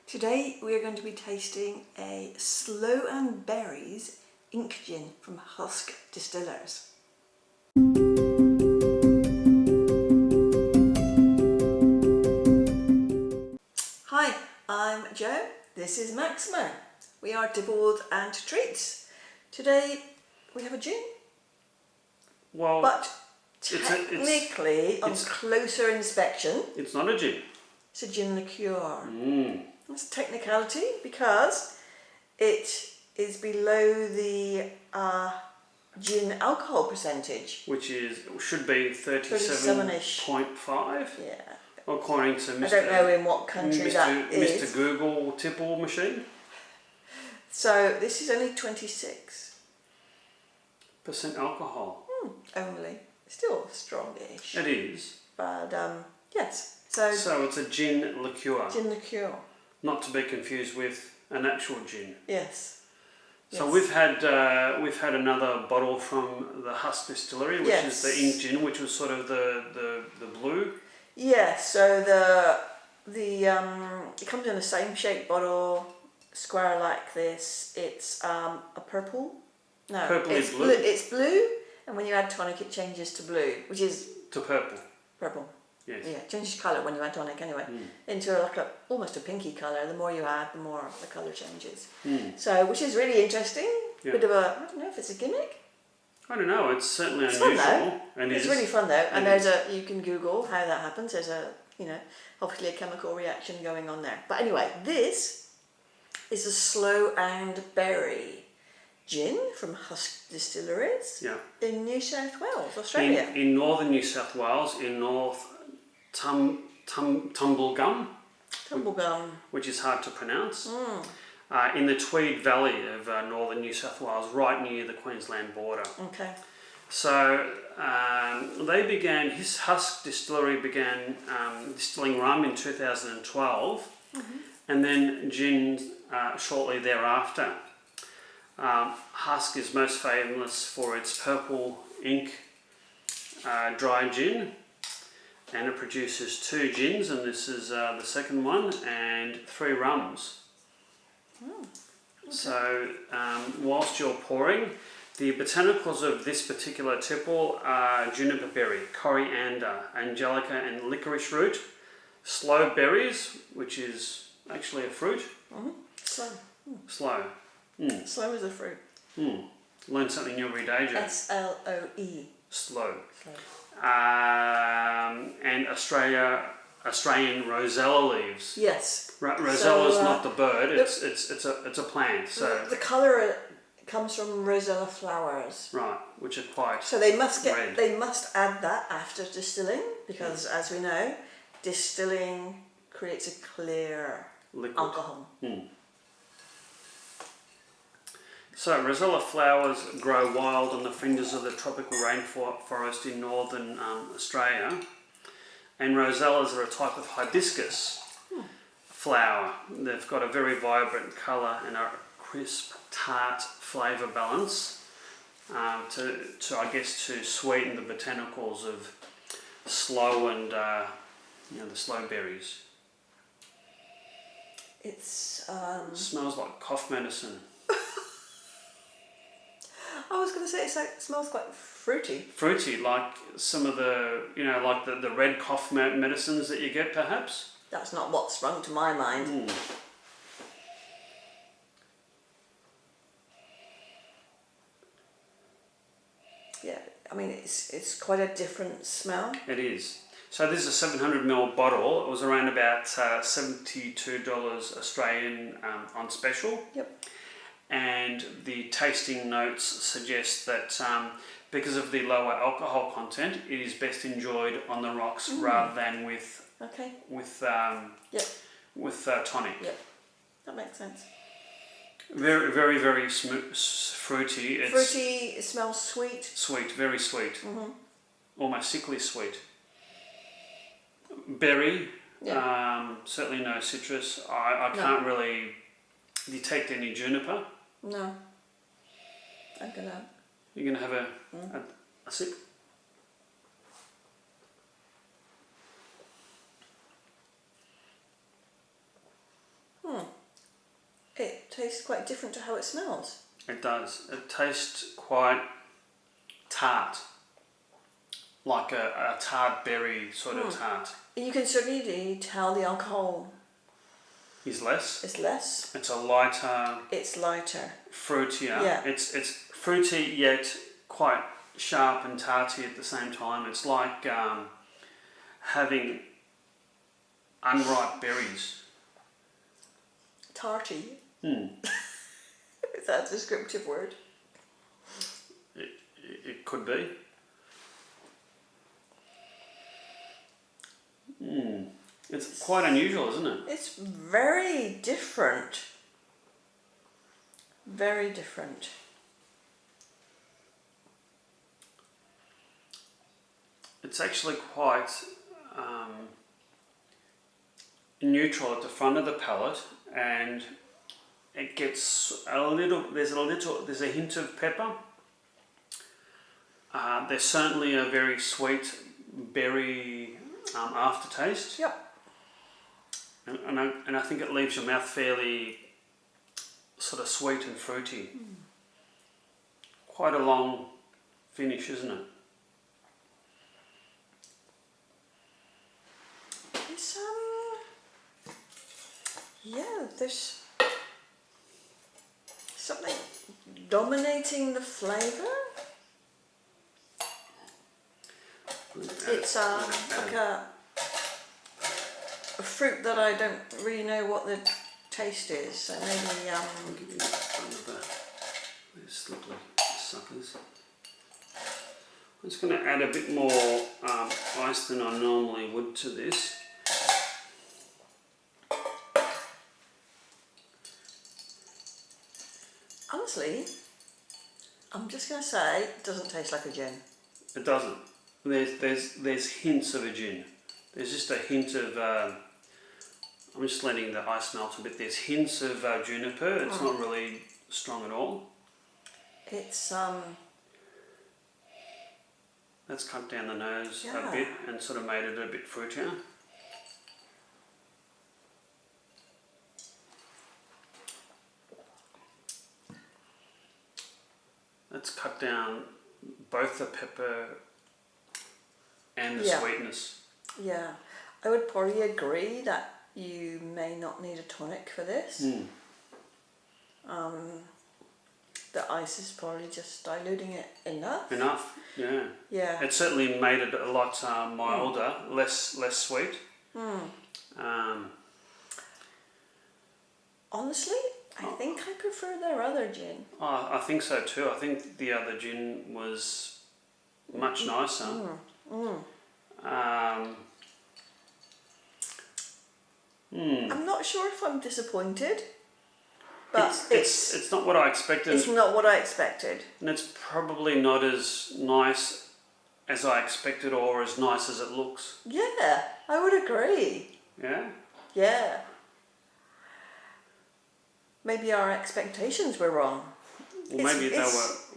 Today we are going to be tasting a Sloe Berries ink gin from Husk Distillers. Hi, I'm Jo, this is Maximo. We are Dibbles and Treats. Today we have a gin. Well, but technically, on closer inspection, it's not a gin. It's a Gin Liqueur. That's technicality because it is below the gin alcohol percentage, Which should be 37.5. Yeah. According to Mr. I don't know in what country that is. Mr. Google tipple machine. So this is only 26% alcohol. only. Still strongish. It is. But yes. So it's a gin liqueur. Gin Liqueur. Not to be confused with an actual gin. Yes. So we've had another bottle from the Husk Distillery, which is the ink gin, which was sort of the blue. Yes. So it comes in the same shaped bottle, square like this. It's a purple. No, Purpley blue. It's blue, and when you add tonic, it changes to blue, which is to purple. Purple. Yes. Yeah, it changes colour when you add tonic anyway, into almost a pinky colour. The more you add, the more the colour changes. So, which is really interesting. Yeah. Bit of a, I don't know if it's a gimmick. I don't know. It's certainly It's unusual. fun though. And it's really fun though, and you can Google how that happens. There's obviously a chemical reaction going on there. But anyway, this is a Sloe Berry gin from Husk Distilleries in New South Wales, Australia. In northern New South Wales, in North Tumbulgum, which is hard to pronounce, in the Tweed Valley of northern New South Wales, right near the Queensland border. Okay. So Husk Distillery began distilling rum in 2012, and then gin shortly thereafter. Husk is most famous for its purple ink dry gin, and it produces 2 gins, and this is the second one, and 3 rums. Okay. So whilst you're pouring, the botanicals of this particular tipple are juniper berry, coriander, angelica and liquorice root, sloe berries, which is actually a fruit. Sloe. Sloe. Sloe is a fruit. Learn something new every day, Joe. SLOE. Sloe. And Australian Rosella leaves. Yes. Rosella is not the bird. It's a plant. So the colour comes from Rosella flowers. Right, which are quite. So they must red. They must add that after distilling because, as we know, distilling creates a clear liquid alcohol. So Rosella flowers grow wild on the fringes of the tropical rainforest in northern Australia, and rosellas are a type of hibiscus flower. They've got a very vibrant colour and a crisp, tart flavour balance to sweeten the botanicals of sloe and the sloe berries. It smells like cough medicine. I was going to say it smells quite fruity. Fruity, like some of the, like the red cough medicines that you get, perhaps? That's not what sprung to my mind. Yeah, I mean, it's quite a different smell. It is. So this is a 700ml bottle. It was around about $72 Australian on special. Yep. And the tasting notes suggest that because of the lower alcohol content, it is best enjoyed on the rocks rather than with tonic. Yep, that makes sense. Very, very, very fruity. Fruity. It smells sweet. Sweet, very sweet. Almost sickly sweet. Berry. Yeah. Certainly no citrus. I can't really detect any juniper. No. I'm gonna. You're gonna have a sip. Hmm. tastes quite different to how it smells. It does. It tastes quite tart, like a tart berry sort of tart. You can certainly tell the alcohol Is less. is less. It's a lighter. It's lighter. Fruitier. Yeah. It's fruity yet quite sharp and tarty at the same time. It's like having unripe berries. Tarty. Hmm. Is that a descriptive word? It could be. It's quite unusual, isn't it? It's very different. Very different. It's actually quite neutral at the front of the palate, and it gets there's a hint of pepper. There's certainly a very sweet berry aftertaste. Yep. And I think it leaves your mouth fairly sort of sweet and fruity. Quite a long finish, isn't it? It's yeah, there's something dominating the flavour. It's like a fruit that I don't really know what the taste is. So maybe I'll give you some of these lovely suckers. I'm just going to add a bit more ice than I normally would to this. honestly, I'm just going to say it doesn't taste like a gin. It doesn't. There's hints of a gin. There's just a hint of. I'm just letting the ice melt a bit. There's hints of juniper. It's not really strong at all. It's That's cut down the nose a bit and sort of made it a bit fruitier. Let's cut down both the pepper and the sweetness. Yeah, I would probably agree that you may not need a tonic for this. The ice is probably just diluting it enough. Enough, yeah. Yeah. It certainly made it a lot milder, less sweet. Honestly, I think I prefer their other gin. I think so too. I think the other gin was much nicer. I'm not sure if I'm disappointed, but it's not what I expected. It's not what I expected. And it's probably not as nice as I expected or as nice as it looks. Yeah, I would agree. Yeah? Yeah. Maybe our expectations were wrong. Well, maybe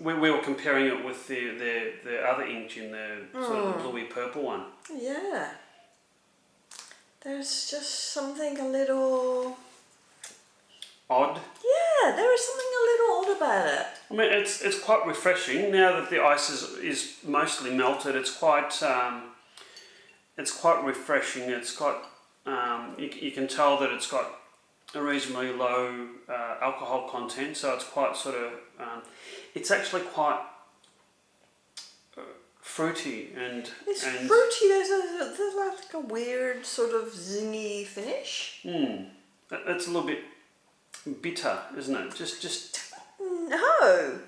we were comparing it with the other ink gin, the sort of the bluey purple one. Yeah. There's just something a little odd. Yeah, there is something a little odd about it. I mean, it's quite refreshing now that the ice is mostly melted. It's quite refreshing. It's got you can tell that it's got a reasonably low alcohol content, so it's quite sort of it's actually quite fruity and fruity. There's like a weird sort of zingy finish. It's a little bit bitter, isn't it? Just no,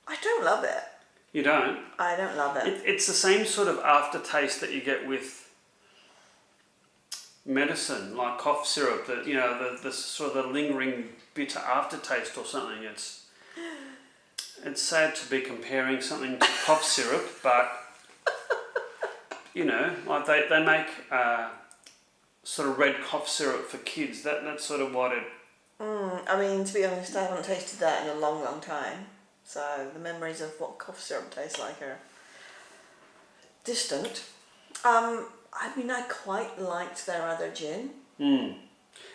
I don't love it. You don't? I don't love it. It's the same sort of aftertaste that you get with medicine, like cough syrup. That the sort of the lingering bitter aftertaste or something. It's sad to be comparing something to cough syrup, but like they make sort of red cough syrup for kids. That's sort of what it. I mean, to be honest, I haven't tasted that in a long, long time. So the memories of what cough syrup tastes like are distant. I mean, I quite liked their other gin.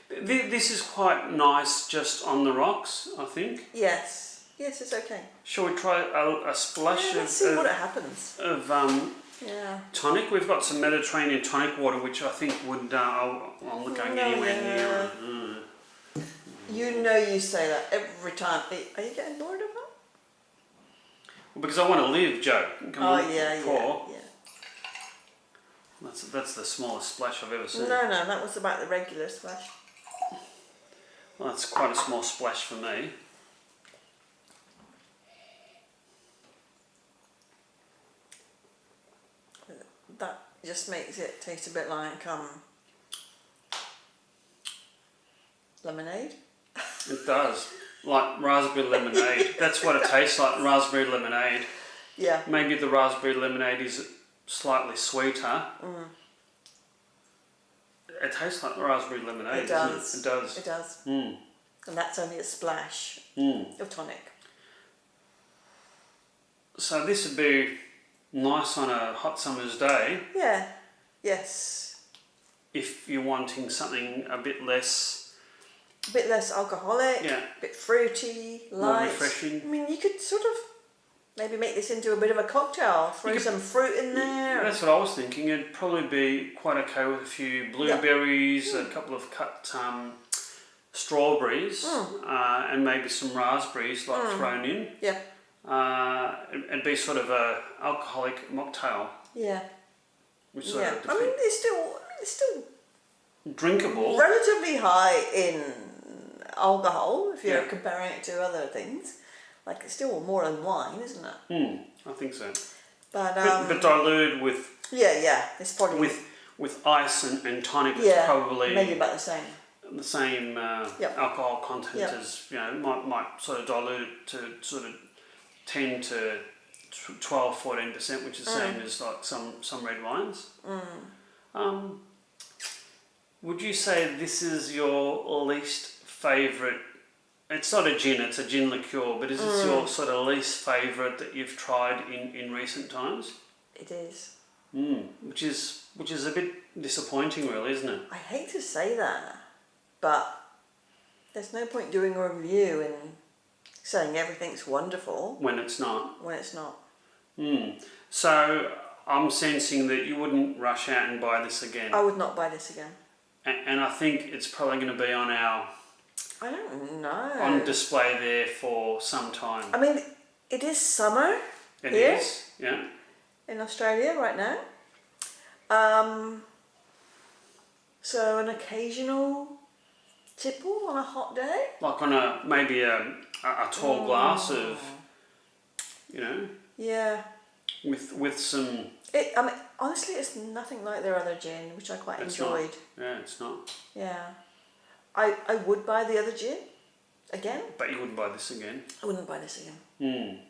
This is quite nice just on the rocks, I think. Yes. Yes, it's okay. Shall we try a splash Yeah, let's see what happens. of Yeah. tonic? We've got some Mediterranean tonic water, which I think would... I'm not going anywhere near. You know you say that every time. Are you getting bored of that? Well, because I want to live, Joe. Yeah. That's the smallest splash I've ever seen. No, that was about the regular splash. Well, that's quite a small splash for me. That just makes it taste a bit like lemonade. It does. Like raspberry lemonade. That's what it tastes like, raspberry lemonade. Yeah. Maybe the raspberry lemonade is slightly sweeter. It tastes like raspberry lemonade. It does. It does. It does. Mm. And that's only a splash of tonic. So this would be nice on a hot summer's day. Yeah. Yes. If you're wanting something a bit less... A bit less alcoholic. Yeah. A bit fruity, More light. refreshing. I mean, you could sort of maybe make this into a bit of a cocktail. Throw some fruit in there. That's what I was thinking. It'd probably be quite okay with a few blueberries, a couple of cut strawberries, and maybe some raspberries thrown in. Yeah. It'd be sort of a alcoholic mocktail. Yeah. Which sort of I mean, it's still drinkable. Relatively high in alcohol if you're comparing it to other things. Like it's still more than wine, isn't it? I think so. But diluted with it's probably with ice and tonic. It's probably maybe about the same. The same alcohol content as might sort of dilute it to sort of 10 to 12-14%, which is the same as like some red wines. Would you say this is your least favourite? It's not a gin; it's a gin liqueur. But is this your sort of least favourite that you've tried in recent times? It is. Which is a bit disappointing, really, isn't it? I hate to say that, but there's no point doing a review and saying everything's wonderful when it's not. So I'm sensing that you wouldn't rush out and buy this again. I would not buy this again. And I think it's probably going to be on our... I don't know. On display there for some time. I mean, it is summer. It here is, yeah. In Australia right now. So an occasional tipple on a hot day. Like on maybe a tall glass of, Yeah. With some... I mean, honestly, it's nothing like their other gin, which I quite enjoyed. Yeah, it's not. Yeah. I would buy the other gin again. But you wouldn't buy this again? I wouldn't buy this again.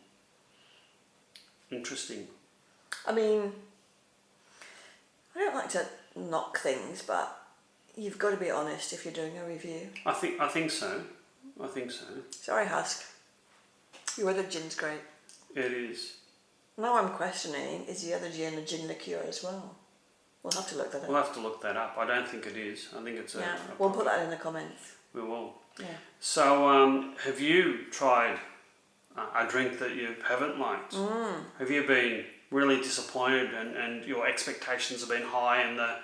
Interesting. I mean, I don't like to knock things, but you've got to be honest if you're doing a review. I think so. Sorry, Husk. Your other gin's great. It is. Now I'm questioning, is the other gin a gin liqueur as well? We'll have to look that up. We'll have to look that up. I don't think it is. I think it's we'll put that in the comments. We will. Yeah. So, have you tried a drink that you haven't liked? Have you been really disappointed and your expectations have been high and the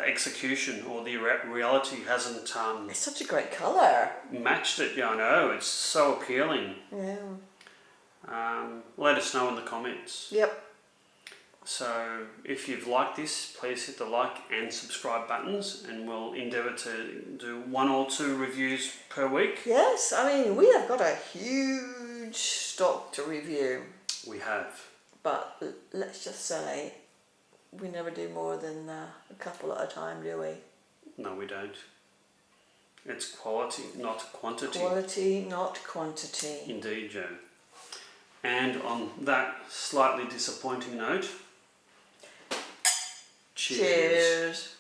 execution or the reality hasn't... it's such a great colour. Matched it, I know. It's so appealing. Yeah. Let us know in the comments. Yep. So if you've liked this, please hit the like and subscribe buttons and we'll endeavour to do 1 or 2 reviews per week. Yes, I mean, we have got a huge stock to review. We have. But let's just say we never do more than a couple at a time, do we? No, we don't. It's quality, not quantity. Quality, not quantity. Indeed, Joe. And on that slightly disappointing note, cheers. Cheers.